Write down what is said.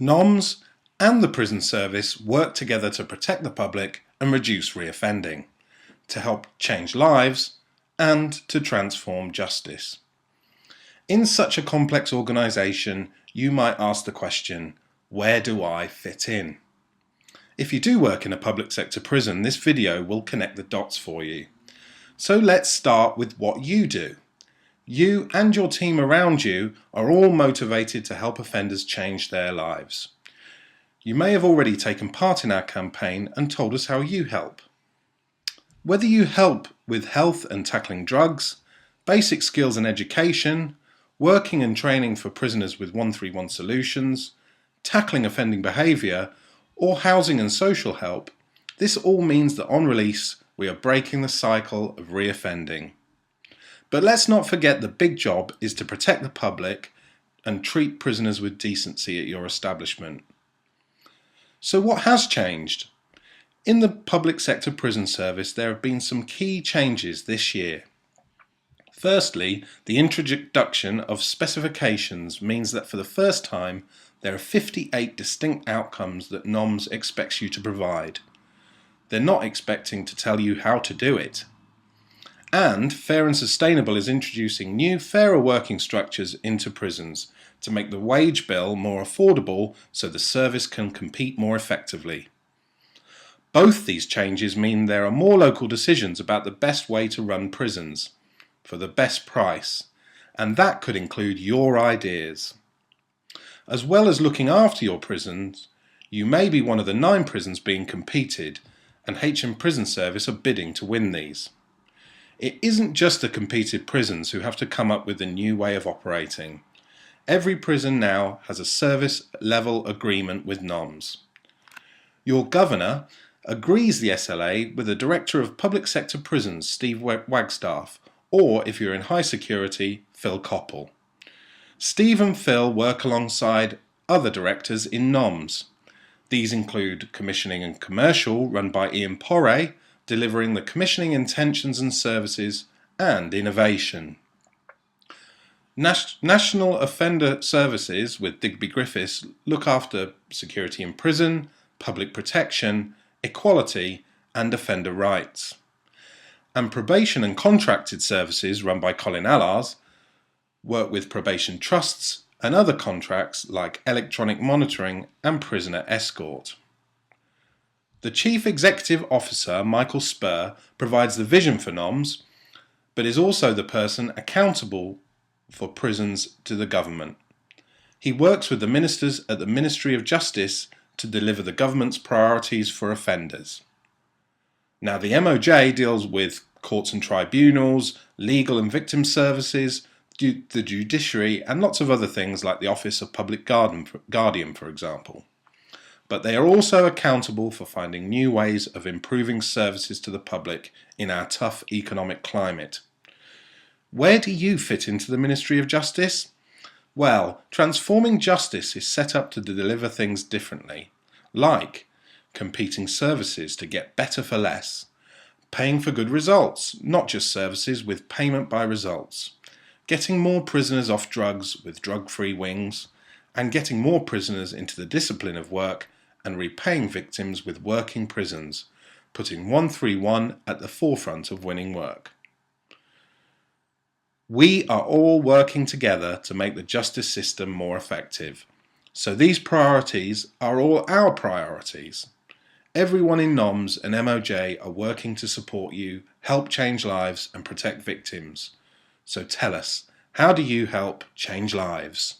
NOMS and the prison service work together to protect the public and reduce reoffending, to help change lives and to transform justice. In such a complex organisation, you might ask the question, where do I fit in? If you do work in a public sector prison, this video will connect the dots for you. So let's start with what you do. You and your team around you are all motivated to help offenders change their lives. You may have already taken part in our campaign and told us how you help. Whether you help with health and tackling drugs, basic skills and education, working and training for prisoners with 131 solutions, tackling offending behaviour, or housing and social help, this all means that on release we are breaking the cycle of reoffending. But let's not forget the big job is to protect the public and treat prisoners with decency at your establishment. So what has changed? In the public sector prison service there have been some key changes this year. Firstly, the introduction of specifications means that for the first time there are 58 distinct outcomes that NOMS expects you to provide. They're not expecting to tell you how to do it. And Fair and Sustainable is introducing new, fairer working structures into prisons to make the wage bill more affordable so the service can compete more effectively. Both these changes mean there are more local decisions about the best way to run prisons, for the best price, and that could include your ideas. As well as looking after your prisons, you may be one of the 9 prisons being competed, and HM Prison Service are bidding to win these. It isn't just the competed prisons who have to come up with a new way of operating. Every prison now has a service level agreement with NOMS. Your governor agrees the SLA with the Director of Public Sector Prisons, Steve Wagstaff, or if you're in high security, Phil Coppell. Steve and Phil work alongside other directors in NOMS. These include Commissioning and Commercial, run by Ian Porre, delivering the commissioning intentions and services, and Innovation. National Offender Services with Digby Griffiths look after security in prison, public protection, equality, and offender rights. And Probation and Contracted Services, run by Colin Allars, work with probation trusts and other contracts like electronic monitoring and prisoner escort. The Chief Executive Officer, Michael Spur, provides the vision for NOMS, but is also the person accountable for prisons to the government. He works with the ministers at the Ministry of Justice to deliver the government's priorities for offenders. Now, the MOJ deals with courts and tribunals, legal and victim services, the judiciary, and lots of other things like the Office of Public Guardian, for example. But they are also accountable for finding new ways of improving services to the public in our tough economic climate. Where do you fit into the Ministry of Justice? Well, transforming justice is set up to deliver things differently, like competing services to get better for less, paying for good results, not just services with payment by results, getting more prisoners off drugs with drug-free wings, and getting more prisoners into the discipline of work and repaying victims with working prisons, putting 131 at the forefront of winning work. We are all working together to make the justice system more effective. So these priorities are all our priorities. Everyone in NOMS and MOJ are working to support you, help change lives and protect victims. So tell us, how do you help change lives?